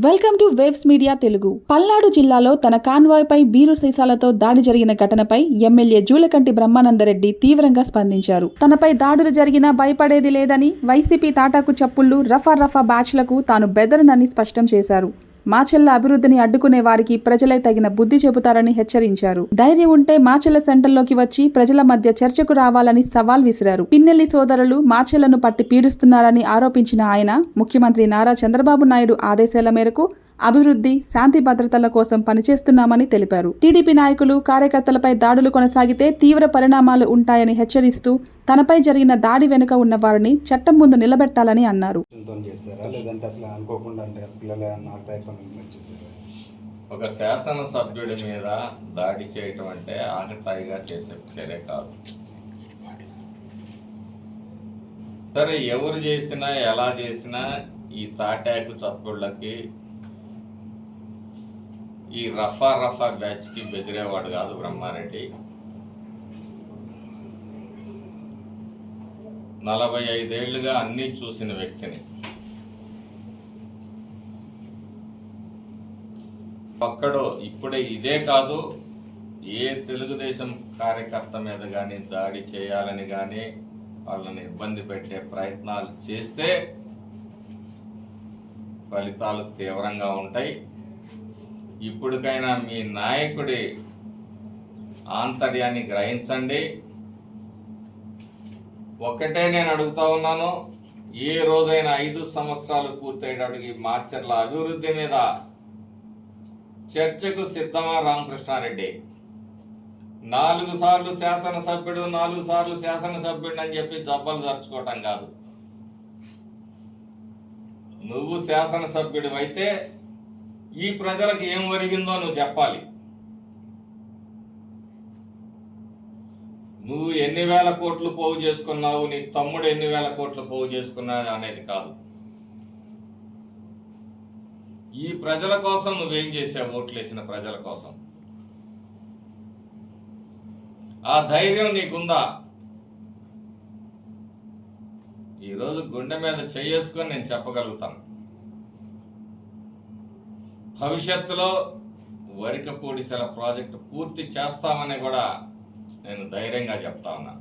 Welcome to waves media Telugu. Palnadu జిల్లాలో తన కాన్వాయ్పై beer సీసాలతో దాడి జరిగిన ఘటనపై ఎమ్మెల్యే జూలకంటి బ్రహ్మానందరెడ్డి తీవ్రంగా స్పందించారు. తనపై దాడులు జరిగినా భయపడేది లేదని, వైసీపీ తాటాకు చప్పుళ్లు, రఫా బ్యాచ్లకు తాను బెదరనని స్పష్టం చేశారు. మాచెల్ల అభివృద్ధిని అడ్డుకునే వారికి ప్రజలే తగిన బుద్ధి చెబుతారని హెచ్చరించారు. ధైర్యం ఉంటే మాచెల్ల సెంటర్లోకి వచ్చి ప్రజల మధ్య చర్చకు రావాలని సవాల్ విసిరారు. పిన్నెల్లి సోదరులు మాచెల్లను పట్టి పీడిస్తున్నారని ఆరోపించిన ఆయన, ముఖ్యమంత్రి నారా చంద్రబాబు నాయుడు ఆదేశాల మేరకు అభివృద్ధి, శాంతి భద్రతల కోసం పనిచేస్తున్నామని తెలిపారు. టీడీపీ నాయకులు, కార్యకర్తలపై దాడులు కొనసాగితే తీవ్ర పరిణామాలు ఉంటాయని హెచ్చరిస్తూ తనపై జరిగిన దాడి వెనుక ఉన్న వారిని చట్టం ముందు నిలబెట్టాలని అన్నారు. ఒక శాసనసభ్యుడి మీద దాడి చేయటం అంటే ఆకతాయిగా చేసే చర్య కాదు. సరే, ఎవరు చేసినా ఎలా చేసినా ఈ తాటాకు చప్పుళ్ళకి, ఈ రఫా బ్యాచ్కి బెదిరేవాడు కాదు బ్రహ్మారెడ్డి. 45 ఏళ్లుగా అన్నీ చూసిన వ్యక్తిని. ఒక్కడో ఇప్పుడే ఇదే కాదు, ఏ తెలుగుదేశం కార్యకర్త మీద కానీ దాడి చేయాలని కానీ వాళ్ళని ఇబ్బంది పెట్టే ప్రయత్నాలు చేస్తే ఫలితాలు తీవ్రంగా ఉంటాయి. ఇప్పటికైనా మీ నాయకుడి ఆంతర్యాన్ని గ్రహించండి. ఒక్కటే నేను అడుగుతా ఉన్నాను, ఏ రోజైనా 5 సంవత్సరాలు పూర్తయ్యేటప్పటికి మాచర్ల అభివృద్ధి మీద చర్చకు సిద్ధమా రామకృష్ణారెడ్డి? 4 సార్లు శాసనసభ్యుడు, 4 సార్లు శాసనసభ్యుడు అని చెప్పి జబ్బలు జరుచుకోవటం కాదు. నువ్వు శాసనసభ్యుడు అయితే ఈ ప్రజలకు ఏం ఒరిగిందో నువ్వు చెప్పాలి. నువ్వు ఎన్ని వేల కోట్లు పోగు చేసుకున్నావు, నీ తమ్ముడు ఎన్ని వేల కోట్లు పోగు చేసుకున్నావు అనేది కాదు. ఈ ప్రజల కోసం నువ్వేం చేసావు? ఓట్లేసిన ప్రజల కోసం ఆ ధైర్యం నీకుందా? ఈరోజు గుండె మీద చేసుకొని నేను చెప్పగలుగుతాను, భవిష్యత్తులో వరికపూడిసెల ప్రాజెక్టు పూర్తి చేస్తామని కూడా నేను ధైర్యంగా చెప్తా ఉన్నా.